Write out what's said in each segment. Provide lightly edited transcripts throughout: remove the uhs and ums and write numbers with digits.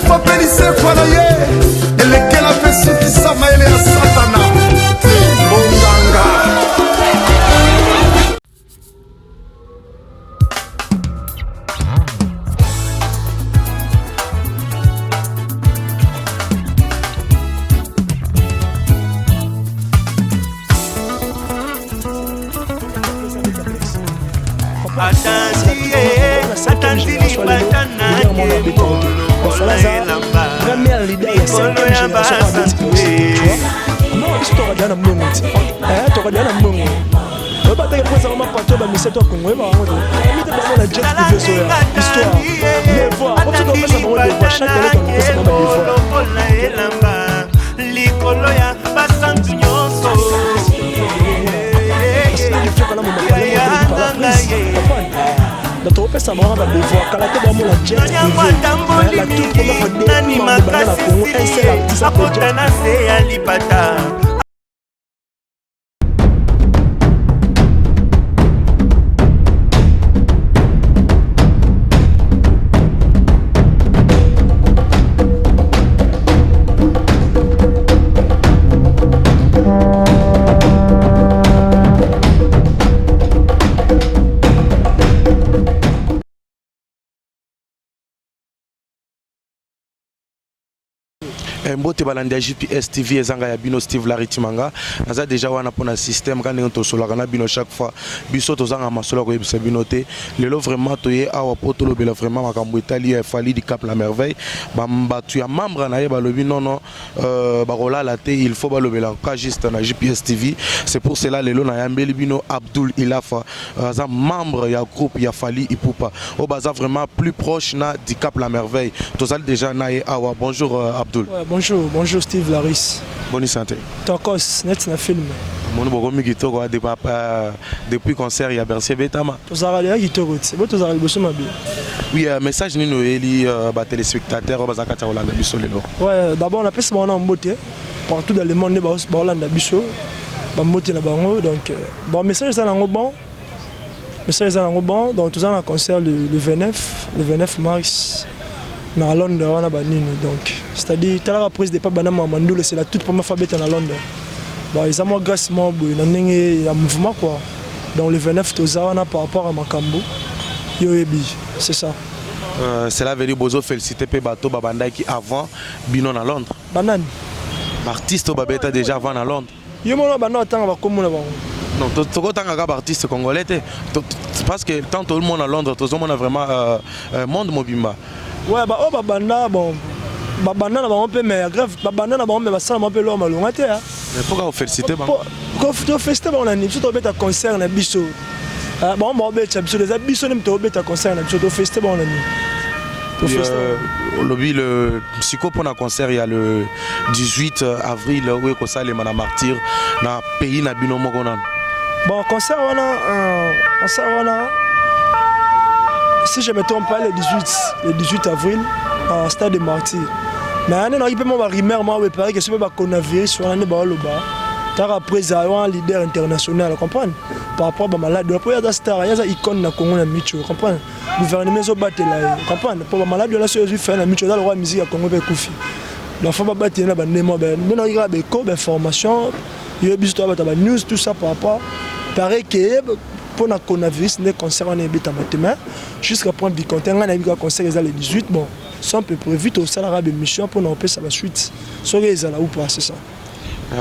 papelise fana ye elekela mpe sukisa mayele ya satana bonganga. Première leader et cinquième génération non, tu t'auras bien un moment. Tu auras bien un moment. On va pas te faire un partout dans le secteur congolais. On va la jet privé sur l'histoire. Mais voilà, on va te faire un moment de chaque année dans le secteur Notre ça m'a rendu voir quand la tête de la jet privé. La toute première fois de la Congo, un seul artiste à Mbote balandi GPS TV ezanga ya bino Steve Laritimanga naza déjà wana pona système quand on tosolaka na bino chaque fois biso tozanga masolo ko yebisa bino te lelo vraiment toye awa potolo bela vraiment makambo etali ya fali di Cap la Merveille bambatu ya membre na ye balobi non barola la te il faut balobela ka juste na GPS TV. C'est pour cela lelo na yambeli bino Abdul Ilafa aza membre ya groupe ya Fali Ipupa o baza vraiment plus proche na di Cap la Merveille tozali déjà na ye awa. Bonjour Abdul. Ouais, bonjour Steve Laris. Bonne santé. Tokos, net na film. Mon bogo mi kitoko depuis concert il y a Bercy Betama. Tozarale kitoko, c'est bon tozarale bosso mabe. Oui, message nino eli ba téléspectateurs ba zakata Holanda biso lelo. Ouais, d'abord on appelle ça on mbote partout dans le monde ba Holanda biso. Ba mbote na bango donc bon message ça nango bon. Message ça nango bon donc tous en concert le 29 mars. Na Londres on a banini donc c'est-à-dire tu as la prise de pas banama Mandoule c'est la toute première fois bête à Londres. Bon ils ont grâce moi na ndenge ya mouvement quoi. Donc le 29 tozana par rapport à Makambo. Yoebi, c'est ça. Cela veut dire bozo féliciter pe bato babanda qui avant bino na Londres. Banane. Artiste babeta déjà avant na Londres. Yo mona banda tanga ba komona ba. Non, tu as artiste congolais parce que tant tout le monde à Londres, tout le monde a vraiment monde mobimba. Ouais, bah oh babanda bon. Babanda na ba peu mais grave babanda na ba mais ça m'a peu l'homme malonga te. Mais pourquoi vous féliciter ba? Quand vous féliciter ba on a ni surtout beta concert na biso. Bon bon beta biso les biso nem to beta concert na biso to féliciter ba on a ni. Le psycho pour un concert il y a le 18 avril où est ça les mana martyr na pays na bino mokonan. Bon concert on a si je me trompe pas le 18 avril au stade de Martyr. Mais on a eu un rumeur moi préparé que c'est pas coronavirus on a ba loba. Tar après un leader international, comprendre par rapport à malade après il y a star il y a icône na Congo na micho comprendre gouvernement zo battre là comprendre pour malade là sur faire na micho dans le roi musique à Congo be kufi la fois battre na ba nemo ben non il y a des cours d'information il y a besoin de news tout ça par rapport pareil que pour le coronavirus les concerts on est bêta maintenant jusqu'à point de compter on a eu un concert les 18 bon ça on peut prévu tout ça la mission pour nous empêcher ça la suite sur les là ou pas c'est ça.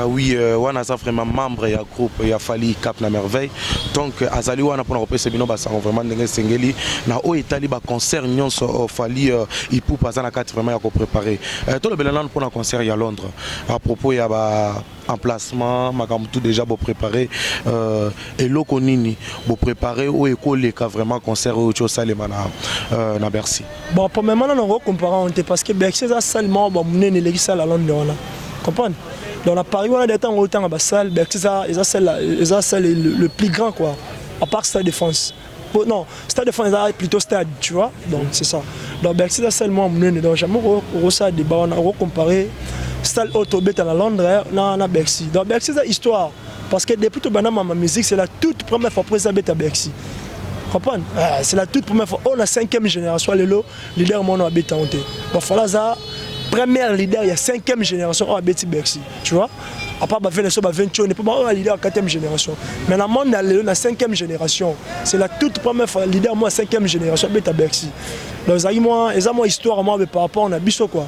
Oui, on a vraiment membre du groupe il a fallu Cap la Merveille donc azali wana pour repérer ces bino basa vraiment ndenge sengeli na o etali ba concert nyonso fallu il pour pas na carte vraiment ya ko préparer tout le belan pour un concert à Londres à propos il y a ba emplacement makambo tout déjà pour préparer et loko nini pour préparer ou école ka vraiment concert au Salema na Bercy. Bon pour maintenant on va comparer parce que Bercy ça seulement bon mener les salles à Londres là comprendre. Dans la Paris, on a des temps autant à la salle, c'est le plus grand quoi. À part Stade de France. Non, Stade de France est plutôt stade, tu vois. Donc c'est ça. Donc Bercy c'est seulement mené. Donc jamais on ça débat, on a comparé Stade Autobet à Londres, non à Bercy. Donc Bercy c'est histoire parce que depuis tout banam ma musique, c'est la toute première fois présentée à Bercy. Comprendre? C'est la toute première fois. On a 5e génération, le leader mon a bété honte. Bon, voilà ça. Première leader, il y a 5e génération, on a bété Bercy. Tu vois? À part Bavene, so Bavene, on n'est pas un leader 4e génération. Mais dans le monde, on a 5e génération. C'est la toute première fois, leader moi 5e génération, bété Bercy. Donc, ça moi, histoire moi par rapport à Bisso quoi.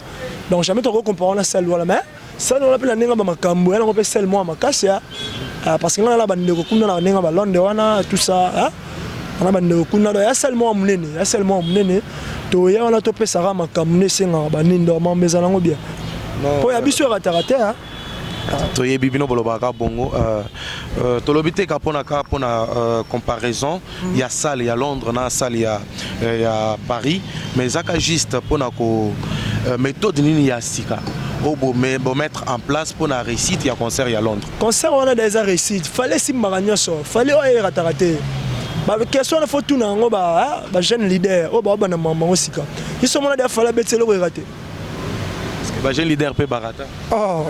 Donc, jamais tu comparer à celle là, mais ça on appelle la nenga ba makambo, on appelle celle moi makasa. Parce que là la bande ko kuna na nenga ba Londres wana tout ça, hein? On a bande ko kuna ya seulement munene, ya seulement munene. To ya on a topé ça makamne senga ba nindo ma meza nango bien. Po ya Bisso ratarate hein. toyebi bino bolobaka bongo tolobi te kapona comparaison il y a salle il y a Londres na salle il y a Paris mais zaka juste pona ko méthode nini ya sika obo mais bon mettre en place pour la réussite il y a concert il y a Londres concert on a déjà réussite fallait si maranyoso fallait o ratarate ba question faut tout nango ba jeune leader o ba na mama osika ils sont là fallait betelo rater bah j'ai leader pe barata oh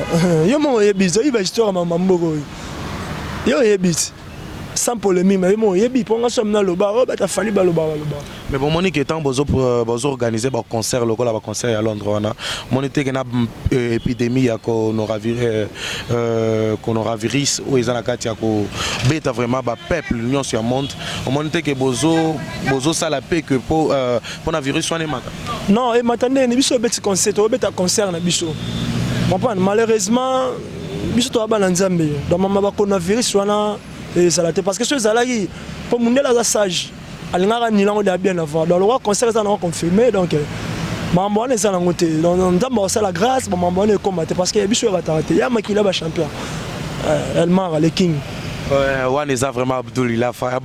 yo mo yebizo iba histoire mama mboko yo yebit sans polémique mais mo yebi ponga somna loba o bata fali ba loba mais bon monique étant bozo organiser ba concert lokola ba concert à Londres wana monité que na épidémie ya coronavirus ou ezana kati ya ko beta vraiment ba peuple l'union sur monde monité que bozo sala pe que pour na virus wana maka non et m'attendez ni biso beti concert o beta concert na biso malheureusement biso to ba na nzambe donc mama ba coronavirus wana et ça la parce que ce zalaki pour monde la sage alingaka ni lango de bien avant dans le roi concert ça non confirmé donc mambo on est ça lango te donc ndamba ça la grâce mambo on est combattre parce que biso ratarate ya makila ba champion elle mara le king wana eza vraiment Abdoul Ilafa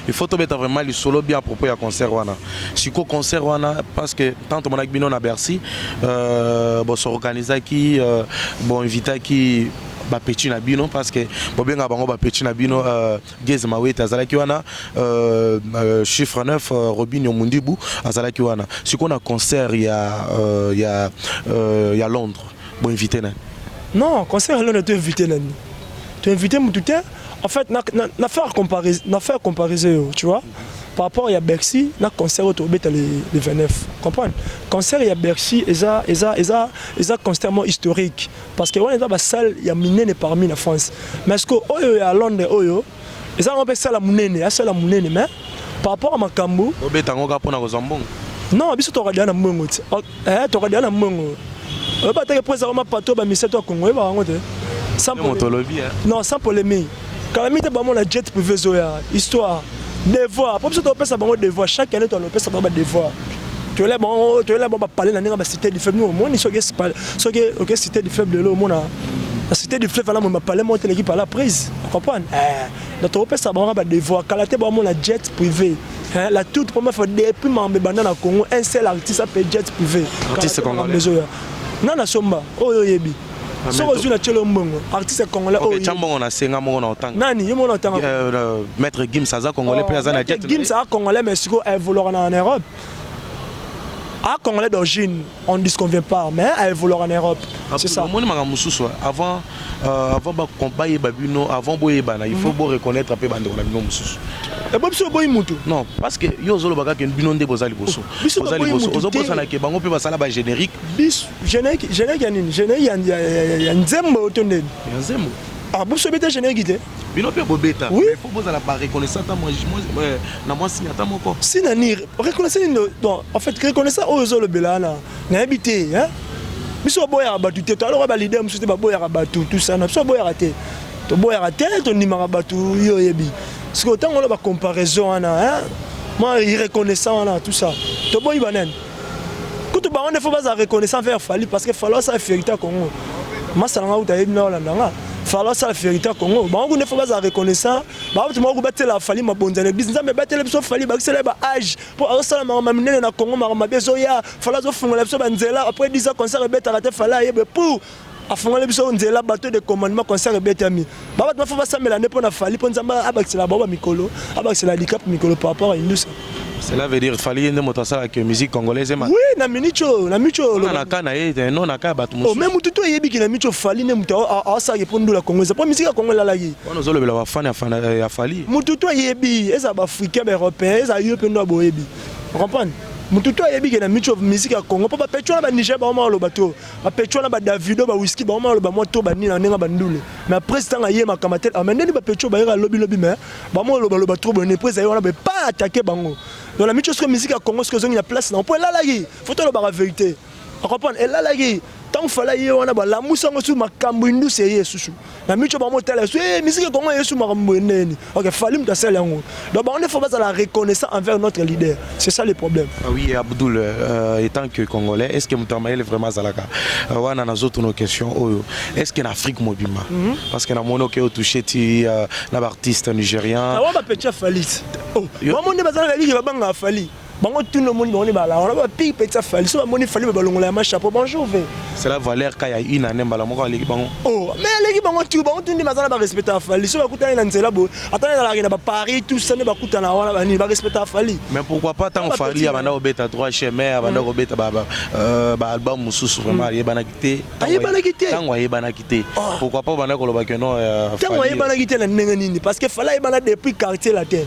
il faut to mettre vraiment le solo bien à propos ya concert wana siko concert wana parce que tant mon ak bino na Bercy bon s'organiser qui bon inviter qui ba petit na bino parce que bobenga bango ba petit na bino Gez Mawete azalaki wana chiffre 9 Robinho Mundibu azalaki wana siko na concert il y a Londres bon invité na non concert Londres tu invité nani tu invité Moutouté en fait na faire comparaison tu vois par rapport à Bercy na concert au le 29 comprendre concert il y a Bercy eza constamment historique parce que on est dans la salle il y a minene parmi la France mais ce que oyo à Londres oyo eza on peut ça la munene à la munene mais par rapport à Makambo obeta ngoka pona ko zambongo non biso to regarder na mbongo to regarder na mbongo ba te présenter ma pato ba miseto Congo ba ngote sans polémique non sans polémique calamité ba mon la jet privé zoya histoire devoir pour ça tu ça bon devoir chaque année tu as ça ba devoir tu es là bon parler na ninga ba cité du faible moi ni soke OK cité du faible là mon la cité du faible là mon parler monter l'équipe à la prise comprendre donc tu ça ba devoir calamité ba mon la jet privé la toute première fois depuis mambe banda na Congo un seul artiste appelé jet privé artiste congolais nana somba oyo yebi so ozuna chelo mbongo artiste congolais oyo chambongo na senga mongo na otanga nani yemo na otanga maître Gims aza congolais pe aza na jet Gims a congolais mais siko évoluer en Europe a congolais d'origine on ne disconvient pas mais a évoluer en Europe c'est ça moni manga mususu avant ba combat et babino avant boyeba na il faut bo reconnaître pe bande na bino mususu et bobiso boy mutu non parce que yo zolo baka ken bino nde bozali boso ozo bosa na ke bango pe basala ba générique bis générique ya nini générique ya nzembo otondeni ya nzembo bobiso beta générique te bino pe bobeta oui il faut bozala ba reconnaissance moi na moi signata moko sinani reconnaissance donc en fait reconnaissance o zolo belana na habité hein biso boya batu te alors ba leader musu te ba boya batu tout ça na biso boya te to boya te to nimaka batu yo yebi parce que autant on a ba comparaison hein moi reconnaissant là tout ça to boy banen kutu ba on faut pas reconnaissant vers Fali parce que Fali ça fierté Congo masala nga utayebi na Hollanda Fali ça fierté Congo ba on ne faut pas reconnaissant ba tu mo ko batela Fali mabonza na business mais batela biso Fali ba c'est ba âge pour ça ma minene na Congo ma bezo ya Fali zo fungola biso banzela après 10 ans concert beta raté Fali yebe pour afongoli biso nzela bateau de commandement concert ebetami baba tu faut basambela ne pona fali pona nzamba abakisela baba mikolo abakisela handicap mikolo par rapport à indusa. Cela veut dire qu'il fallait une motasala que musique congolaise. Oui, na minicho, na micho. Na kana e non na ka batu musu. Oh même tuto yebi ki na micho fali ne muta a sa répondre la congolaise. Pas musique congolaise la yi. On nous le la fana ya fali. Mututo yebi, eza ba africain ba européen, eza yope ndo bo yebi. Comprendre? Mututo yebi ki na micho musique ya Congo. Pas petcho na Niger ba ma lo bato. Ba petcho na ba Davido ba whisky ba ma lo ba moto ba ni na nenga ba ndule. Mais après ce temps a yema kamatel. Amende ba petcho ba ira lobby mais ba mo lo ba trop bonne prise ayo na ba pas attaquer bango. Dans la musique à Congo, ce que la place, on peut la laguer. Faut la vérité. On comprend, elle la laguer. Tant qu'il fallait on a la mousse en dessous ma cambouindou c'est sous. La musique à monter la musique à Congo est sous ma ramouine. Ok, fallait me tasser là. Donc on ne faut pas la reconnaissance envers notre leader. C'est ça le problème. Ah oui, Abdoul, étant que Congolais, est-ce que Moutamaël est vraiment Zalaka? On a nos questions. Est-ce qu'en Afrique mobima? Parce que dans mon ok au touché l'artiste nigérien. On va petit Falit. Oh, moi mon bazar la ligue va banga Fali. Bango tout le monde on est là. On va pique petit Fali. So mon Fali ba longola ma chapeau bonjour. C'est la valeur qu'il y a une année bala moko leki bango. Oh, mais leki bango tu ndi bazar ba respecter Fali. So ba kuta na nzela bo. Attends na la ba Paris tout ça ne ba kuta na wana ba ni ba respecter Fali. Mais pourquoi pas tant Fali abanda obeta 3 chemins abanda obeta ba album mususu vraiment yebana kité. Yebana kité. Tant yebana kité. Pourquoi pas banda koloba que non Tant yebana kité na nenga nini parce que Fali yebana depuis quartier latin.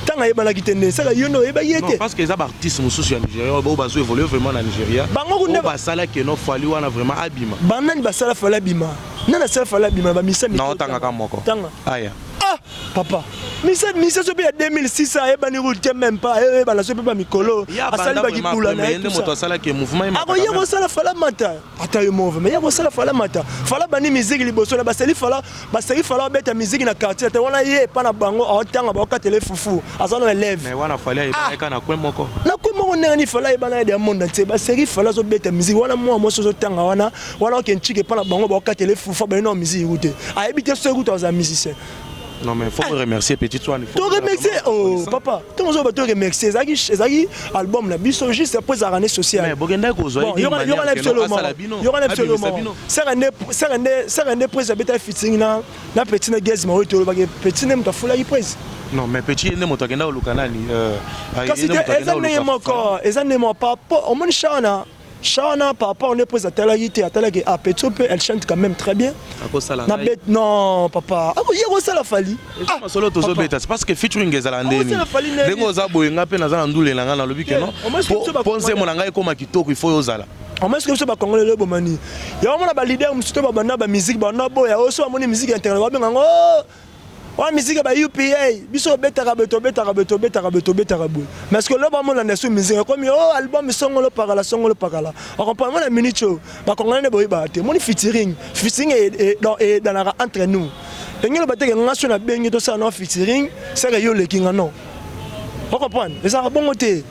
Tant yebana kité ne ça yono yeba yete. Non parce que les artistes mususu en Nigeria ba bazo évoluer vraiment en Nigeria. Bango ne ba sala que non Fali wana vraiment abima. Banani ba sala Fali abima. Nana sala Fali abima ba misa mi. Non tanga kamoko. Tanga. Aya. Ah, papa. Misa so bien 2600 et bani route même pas et bana so pas mikolo. Asali ba kipula na. Mais moto sala que mouvement. Ako yego sala Fala mata. Ata yo mouvement. Mais yego sala Fala mata. Fala bani musique liboso na basali Fala beta musique na quartier. Te wana ye pa na bango otanga ba okatele fufu. Azana élève. Mais wana Fala eka na kwemoko. Na kwemoko nani Fala bana de monde entier. Basali Fala so beta musique wana mo so tanga wana okenchike pa na bango ba okatele fufu ba no musique route. A habiter so route aux musiciens. Non mais il faut remercier Petit Toine. Tu remercier oh papa. Tu vas remercier Zagi album la biso juste après arrêt social. Mais Bogenda ko zo. Il y aura absolument. Il y aura absolument. Ça rende prise beta fitting na Petit na gaz ma to ba Petit nem ta fula prise. Non mais Petit ne moto genda olukanani Parce que ezanemo pas au monde Chana, papa, on est prêt à Talagité, à Talagé, à Petsope, elle chante quand même très bien. Non, papa. Ah, il y a ça la Fali. C'est parce que featuring est à l'andéni. Les gars, ils ont peine à l'andoulé, dans le but que non. Pensez mon engagement comme Akito, il faut aux ala. On m'a dit que c'est pas congolais le bomani. Il y a un leader, on se bat na musique, il y a aussi une musique internationale. Ouais, musique ba UPA, biso beta rabeto. Mais ce que là ba mon la musique comme oh album songolo parala. On comprend moi la minute ba congolais ne boy ba te. Mon featuring est dans la entre nous. Et nous ba te nga so na bengi to ça non featuring, c'est que yo le kinga non. On comprend. Et ça bon côté.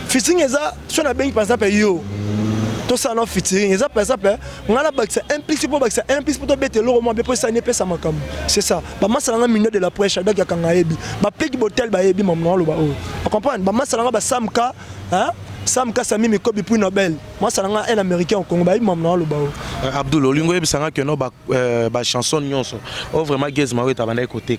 Featuring ça so na bengi par exemple yo. Tout ça non featuring, ça par exemple, on a c'est implicite pour bêter l'euro moi pour ça n'est pas ça makam. C'est ça. Ba masala minute de la presse donc ya kangaebi. Ba peki botel ba yebi mamno lo ba o. On comprend? Ba masala ba Samka, hein? Samka Sami Mikobi pour Nobel. Moi ça un américain au Congo ba yebi mamno lo ba o. Abdoul Olingo yebi sanga que no ba chanson nyonso. O vraiment gez ma weta bana côté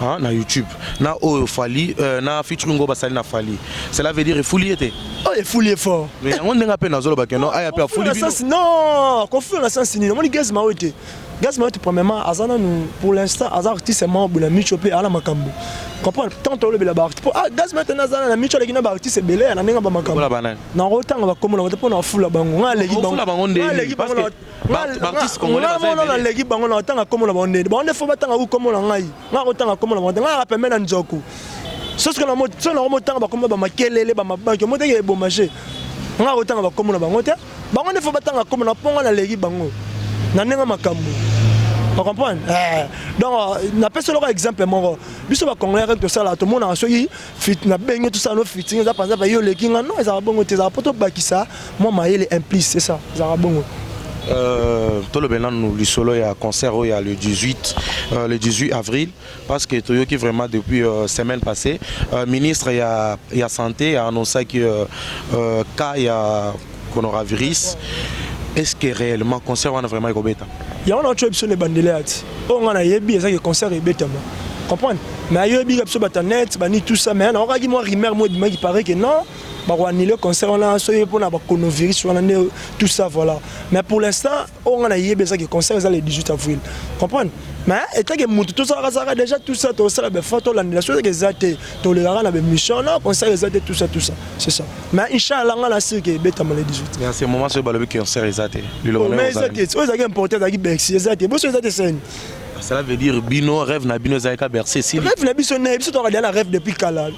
hein na YouTube. Na o Fali na featuring go ba sali na Fali. Cela veut dire fouli était. Oh, il fouli fort. Mais on n'a pas nazolo ba que no aya pa fouli. Non, confus na sens ni. Mon gez ma wete. Gaz ma premièrement azana nous pour l'instant azar artiste c'est membre la michopé ala makambo. Comprendre tant le bela artiste. Ah gaz maintenant azana la micho lekina ba artiste belé na nenga ba makambo. Na rotanga ba komo na pour na fula bango. Na legi bango. Parce que artiste congolais na legi bango na tanga komo na bonde. Bonde faut batanga ou komo na ngai. Na rotanga komo na bonde. Na rappelle na njoku. Ce que na mo tanga ba komo ba makelele ba mabanke mo tenge bo marché. Na rotanga ba komo na bango te. Bango ne faut batanga komo na ponga na legi bango. Nanenga makambo. On comprend? Donc, on appelle ça un exemple. Biso ba congolais tout ça là, tout le monde a soyi fit na bengue tout ça no fitting ça par exemple yo le kinga non ça va bon te ça poto bakisa moi maïle implice c'est ça ça va bon. Tout le bénin nous solo il y a concert il y a le 18 avril parce que Toyoki vraiment depuis semaine passée ministre il y a santé a annoncé que cas il y a coronavirus. est-ce que réellement concert wana vraiment ekobeta? Il y a un autre option de bandelette. On a yebi ça que concert est bête moi. Comprendre? Mais yebi option batanet, bani tout ça mais on a dit moi rumeur moi qui paraît que non, bah on annule le concert on a soyez pour na ba coronavirus on a tout ça voilà. Mais pour l'instant, on a yebi ça que concert ça le 18 avril. Comprendre? Mais étant que tout ça déjà tout ça tout ça la photo l'annulation que ça to le gars na be mission non concert ça tout ça c'est ça. Mais inchallah on a sûr que bête le 18. Mais à ce moment c'est le concert ça mais ça c'est important ça qui Bercy ça bon ça c'est cela veut dire bino rêve na bino zaika Bercy si rêve na biso na biso to regarder rêve depuis kala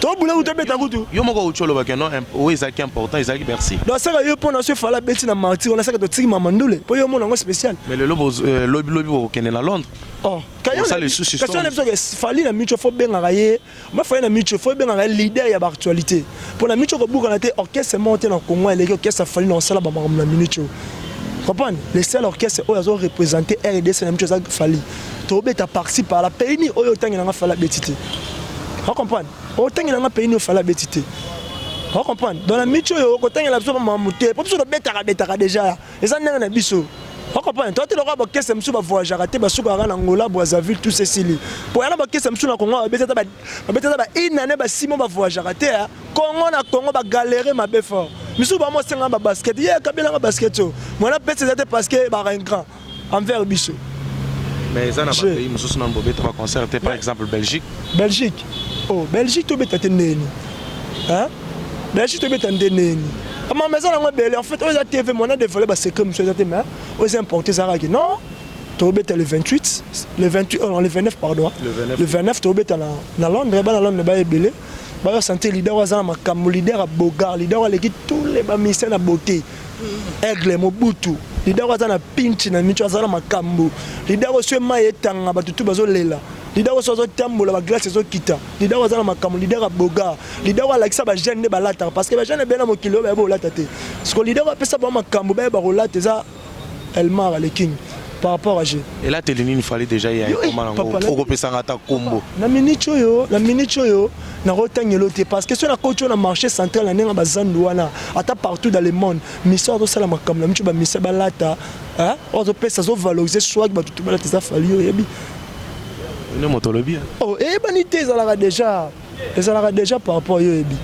to boula ou to beta kutu yo moko ucholo ba que non oui ça qui est important ils qui Bercy donc ça yo pour na se fala beti na martyr on a ça que to tiki mamandule pour yo mona ngo spécial mais le lobby au Kenya Londres oh kayo ça les soucis sont parce que fali na micho fo benga raye ma fa na micho fo benga leader ya actualité pour na micho ko buka na te orchestre monté na Congo et les orchestre fali na sala ba na micho. Comprendre? Les seuls orchestres qui ont représenté RDC, c'est la même chose qu'il fallait. Tu as participé par la pays, tu as fait la bêtité. Vous comprenez? Tu as fait la bêtité. Vous comprenez? Dans la micho, tu as fait la bêtité. Tu as fait déjà. Et ça, c'est un biseau. Vous comprenez? Toi, tu as fait l'orchestre qui a voyagé, tu as fait Angola, Brazzaville, tout ceci. Pour aller à l'orchestre qui a Congo, tu as une année, 6 mois de voyage. Congo, Congo, galérer ma béfort. Misu ba mo senga ba basket ye kabela ba basket moi na pète c'était parce que ba un grand envers biso mais ça n'a pas pays mususu na mbobeta ba concert par exemple Belgique oh Belgique to beta teneni hein Belgique to beta teneni ma maison na belle en fait on a TV moi na développé ba secret monsieur ça mais on importé ça qui non to beta le 28 le 28 non le 29 pardon le 29 to beta na Londres ba na Londres ba ebele. Bah santé leader wa zana makambo leader a bogar leader wa leki tous les ba ministères na beauté aigle Mobutu leader wa zana pinch na micho zana makambo leader wa so maetanga batutu bazo lela leader wa so tambola ba glace zo kita leader wa zana makambo leader a bogar leader wa lakisa ba jeune ba lata parce que ba jeune bena mokilo ba bo lata te parce que leader wa pesa ba makambo ba rolate za Elmar le king par rapport à G. Et là, il fallait déjà y aller. La minute yo, na rotang l'autre parce que sur la côte on a marché central na nga bazandouana ata partout dans le monde mission de sala makam la mitu ba mission balata hein on peut ça zo valoriser soit ba tout balata ça fali yo yebi. Ne motolobi. Oh et banité ça la déjà par rapport yo yebi.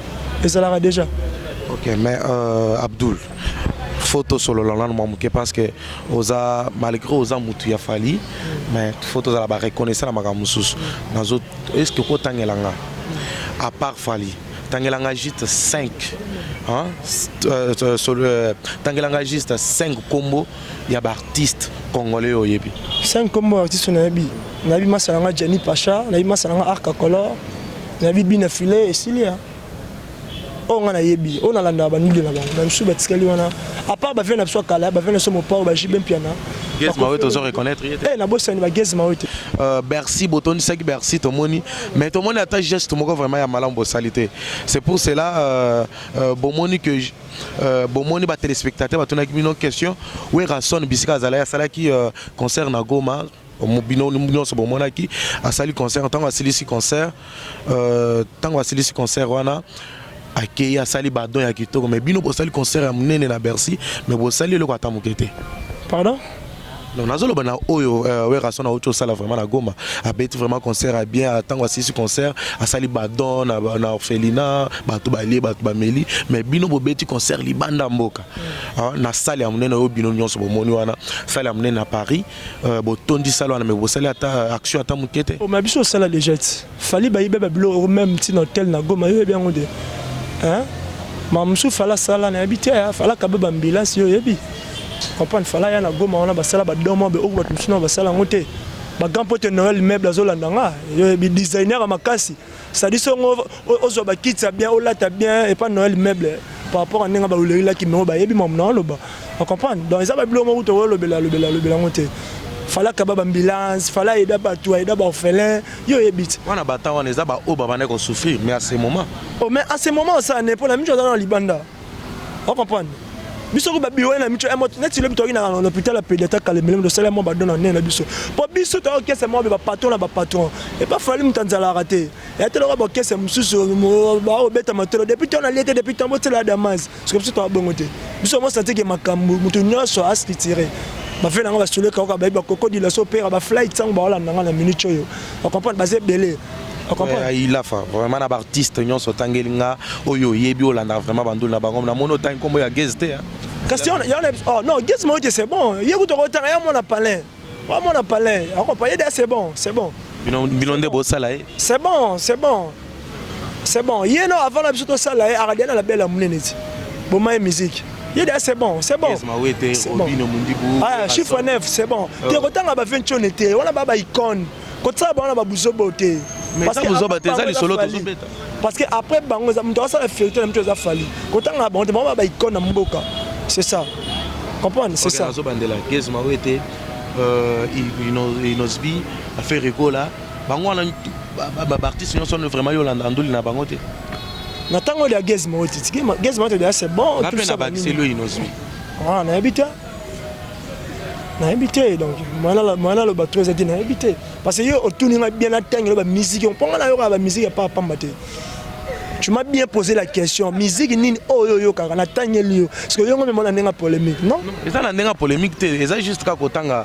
Et ça la déjà. OK mais Abdoul photo sur le lendemain parce que oza malgré oza mutu ya fali mais photo za la reconnaître la makamusus nazo est-ce que ko tangelanga à part fali tangelanga juste 5 hein sur le tangelanga juste 5 combos ya ba artiste congolais oyebi 5 combos artiste na yebi masalanga Jenny Pacha na yebi masalanga Arca Color na yebi Bina Filet et Silia. On a yebi, on a la nabani na bango, na msu batikali wana. À part ba vena so kala, ba vena so mo pa ba jibem piana. Gez Maoto zo reconnaître. Eh na bossa ni ba Gez Maoto. Bercy Boton saki Bercy tomoni, mais tomoni ata geste moko vraiment ya malambo salité. C'est pour cela bomoni que bomoni ba téléspectateurs ba tonaki bino question, où est Rasson bisika zala sala qui concerne Goma. Bino so bomonaki asali concert tant asili concert tant asili concert wana akei asali badon ya kitoko mais bino bosali concert ya munene na Bercy mais bosali le kwata mokete pardon non nazolo bana oyo werason na autre sala vraiment na Goma a bête vraiment concert a bien tant asili concert asali badon na orphelinat batu bali batu bameli mais bino bobeti concert libanda mboka na salle ya munene oyo bino nyonso bomoni wana salle ya munene na Paris botondi sala wana mais bosali ata action ata mokete o ma biso sala déjà fali ba yibe ba bilo même tin hôtel na Goma yo bien ngode hein mamsu fala sala na habité fala kabeba ambulance yo yebi comprendre fala ya na Goma on a basala ba domo be oku ba tusino basala ngote ba gampote Noël meuble azolanda nga yo yebi designer makasi ça dit son ozo ba kitsa bien olata bien et pas Noël meuble par rapport à nenga ba ulela ki no ba yebi mamna loba on comprendre donc ça ba bilo mo to lobela ngote fala kababa ambulance fala eda batu eda ba orphelin yo ebit wana bata wana eza ba o baba ne ko souffrir mais à ce moment oh mais à ce moment ça n'est pas la même chose dans Libanda on comprend biso ko ba biwa na micho emot net le bitori na l'hôpital la pédiatre kalemele de salaire mo ba dona na biso po biso to okese mo ba patron et pas fallu mutanzala rater et te lo ba okese mususu ba obeta matelo depuis ton aliété depuis ton bote la damas c'est comme ça to bongote biso mo sentir que makambu mutu nyonso aski tirer ba fait na ba sole ka ba koko di la so père ba flight sang ba la na minute yo on comprend basé belé. Il a fait vraiment un artiste nyonso tangelinga oyo yebi olanda vraiment bandul na bango na mono tan comme ya guest question oh non guest mo c'est bon yeku to rotanga ya mona palais accompagné c'est bon bilonde bo sala c'est bon yeno avant la biso to sala aradiana la belle amuneneti bo ma musique yeda c'est bon ah chiffre 9 c'est bon te rotanga ba 20 chonete wana ba icône kotsa ba wana ba buzobote parce que après bango za mto ça la fierté mto za fali kotanga ba on te ba icône na mboka c'est ça comprendre c'est ça zo bandela Gez Mawete Inosbi a fait rigola bango na ba artiste nyonso vraiment yolanda nduli na bango te na tango ya Gez Mawete c'est bon tout ça c'est le Inosbi ah na habité donc moi le bateau ça dit na habité parce que yo autour bien atteindre la musique on prend la musique pas maté. Tu m'as bien posé la question musique ni yo kaka na tanye liyo parce que yo ngome mona nenga polémique non ça na nenga polémique te ça juste ka kotanga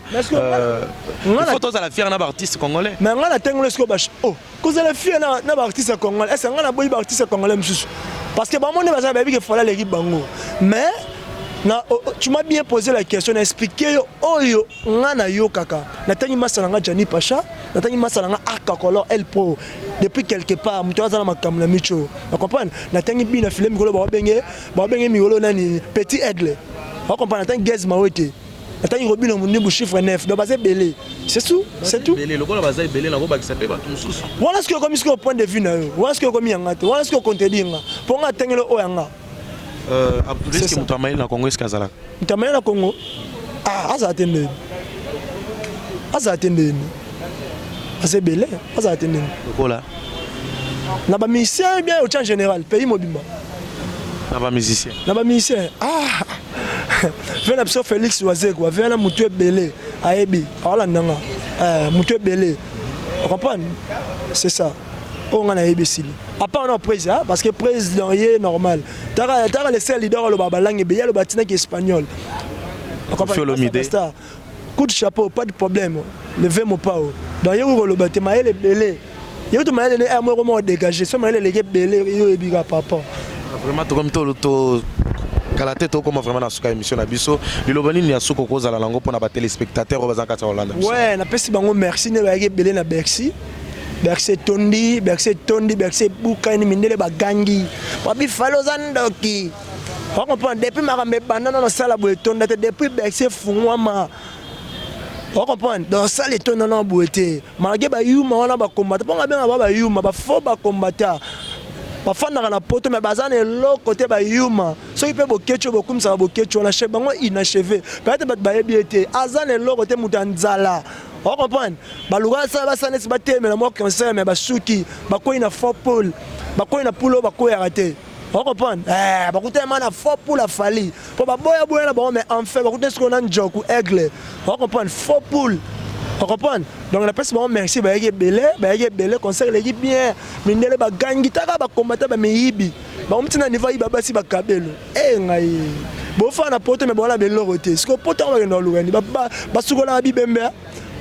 photos à la fière na artiste congolais mais ngana tengolo sko ba oh cause la fière na artiste congolais est-ce ngana boyi artiste congolais msusu parce que ba mona ba ba que fala les bango mais tu m'as bien posé la question, expliqué oyo ngana yo kaka. Natani masalanga Jani Pacha, natani masalanga Akakolo El Pro. Depuis quelque part, mutaza na makamla micho. Tu comprends? Natani bina filé mikolo ba benge mikolo nani petit aigle. Tu comprends? Natani Gez Mawete. Natani robino mundibu chiffre 9. Donc basé belé. C'est tout, c'est tout. Belé, le gars basé belé na ko ba kisape ba mususu. Voilà ce que comme au point de vue na yo. Voilà ce que comme yanga. Voilà ce que contredire. Pour nga tengelo oyanga. Est-ce que Moutamaïl na Congo est-ce qu'azala? Moutamaïl na Congo azatende. Azebele, azatende. Kola. Na ba musicien bien au général, pays mobimba. Na ba musicien. Vena pso Félix Wazeko, vena mutu belé, aebi, ala nanga. Mutu belé. On comprend? C'est ça. On a ébessili. À part on président parce que président est normal. T'as le seul leader le babalang et le batina qui est espagnol. Coup de chapeau, pas de problème. Levez mon pas. Dans le bâtiment il est belé. Il y a tout mal est amoureux dégagé. Ce mal est belé et biga papa. Vraiment comme tout Kalaté to comme vraiment na suka émission na biso lilobani ni asuko koza la lango pona ba téléspectateurs bazaka ta Hollande. Ouais, na pesi bango merci ne ba belé na Bercy. Bercy Tondi, Bukani Mindele Bagangi. Papi Falozandoki. On comprend depuis ma banana dans salle boetonda depuis Bercy Fungwama. On comprend dans salle étonnant en boeté. Malgré ba yuma on a ba combattre. Bon bien ba yuma ba faux ba combattre. Ba fana na poto mais bazane lo côté ba yuma. So il peut bokecho bokum ça bokecho na chef bango inachevé. Peut-être ba yebiete. Azane lo côté mutanzala. On comprend. Baluga ça va saner ba teme la mo conseil mais ba suki ba ko ina faux pole. Ba ko ina pulo ba ko arrêter. On comprend. Ba ko tellement na faux pole a fali. Pour ba boya boya na ba mais enfin ba ko te ce qu'on a njoku aigle. On comprend faux pole. On comprend. Donc la personne merci ba yé belé conseil les bien. Mindele ba gangi taka ba combattre ba meyibi. Ba mtina niveau yi ba basi ba kabelo. Ngai. Bo fa na poto mais bon la belo roté. Ce que poto on va dans l'ouani ba sukola bibembe.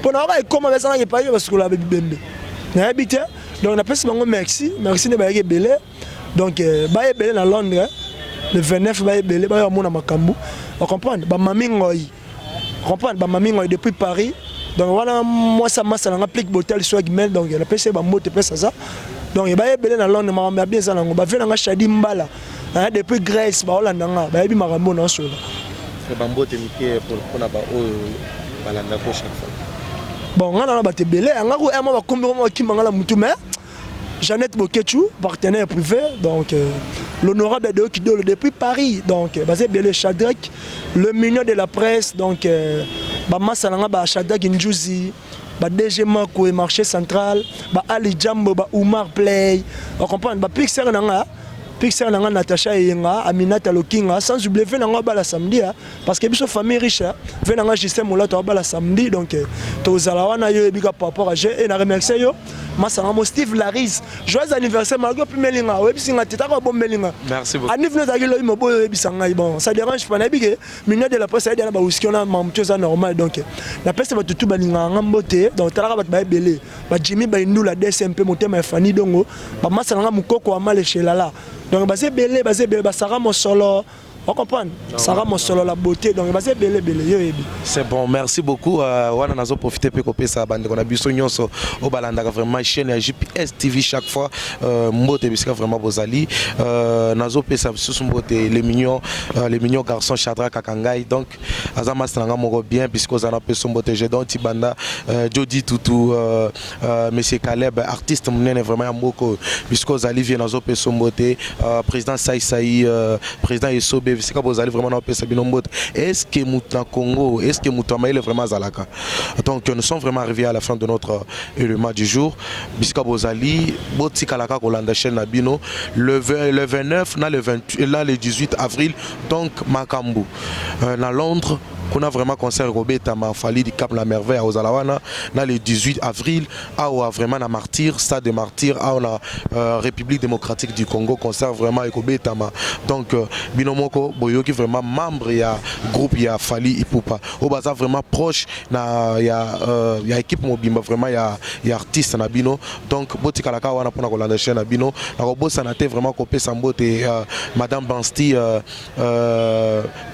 Pour nous comment ça n'a pas eu parce que la bibembe. Na habité. Donc la personne merci ne ba yé belé. Donc ba yé belé dans Londres le 29 ba yé belé ba mona makambu. On comprend. Ba mami ngoi. Comprendre ba mami ngoi depuis Paris. Donc voilà, moi ça m'a appliqué botel swag mail donc la PC ba moto pesa ça. Donc il va belé dans Londres mais bien ça ngo ba vena nga Shadi Mbala. Depuis Grèce ba Hollande nga ba yebi makambo na so là. C'est ba mbote mike pour na ba o balanda ko chaque fois. Bon nga na ba te belé nga ko ema ba kombo mo ki mangala mutu mais Jeannette Bokechu, partenaire privé, donc l'honorable de Okidolo depuis Paris, donc basé belé Shadrach, le million de la presse, donc Bama Salanga ba Shadrach Njuzi, ba DG Mako et marché central, ba Ali Jambo, ba Oumar Play, on comprend, ba Pixel nanga, Pixel nanga Natacha Yenga, Aminata Lokinga, sans oublier venanga bala samedi parce que biso famille riche venanga Justin Moulato bala samedi donc tozala wana yo ebika par rapport à et na remercier yo masanga mo Steve Laris joyeux anniversaire malgré plus melinga webisinga teta ko bombelinga merci beaucoup anif no zagilo mo boyo webisanga bon ça dérange pas na bige minute de la poste ya ba whisky on a mamcho ça normal donc la peste ba tutu balinga ngambote donc talaka ba belé ba Jimmy ba indula DSMP motema fani dongo ba masanga mukoko wa male chelala donc basé belé ba sara mo solo. On comprend, ça rend solo la beauté, donc c'est belé. C'est bon, merci beaucoup. On a profité pour couper ça. On a vu son au balanda vraiment chaîne JPS TV chaque fois. Mbote bisika vraiment bozali. Nazo pesa sous mbote les mignons garçons Chadra Kakangai. Donc azama stranga moko bien puisque on a pesa mbote j'ai donc Tibanda Jody Tutu monsieur Caleb artiste mnene vraiment moko puisque ozali vient nazo pesa mbote président Saï président Esobe. Vous allez vraiment est-ce que Mouta Congo, est-ce que Mouta Maïle est vraiment Zalaka? Donc nous sommes vraiment arrivés à la fin de notre élément du jour. Bisca Bozali, Botikalaka Kolanda Chen Nabino, le 29, là le 18 avril, donc Makambu. Dans Londres, qu'on a vraiment concert Robert Mafali du Cap La Merveille à Ozalawana, là le 18 avril, à vraiment la Martyr, Stade de Martyr, à la République démocratique du Congo, concert vraiment avec Robert Tama. Donc, Binomoko, Boyoki vraiment membre, il y a groupe, il y a Fali, Ipupa. Au bazar vraiment proche, il y a équipe Mobimba, vraiment il y a artiste Nabino. Donc, Botikalaka, on a pour la Rolanda Chen Nabino. La robot Sanate vraiment copé Sambote et Madame Bansti,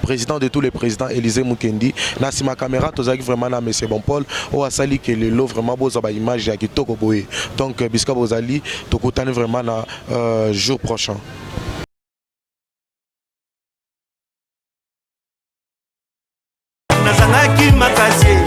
président de tous les présidents, Élisée Mukendi. Na si ma caméra, tu as vraiment na Monsieur Bonpol. Ou à Sali que le lot vraiment beau ça image qui toko boé. Donc, Bisca Bozali, tu contane vraiment na jour prochain. Nazangaki makasi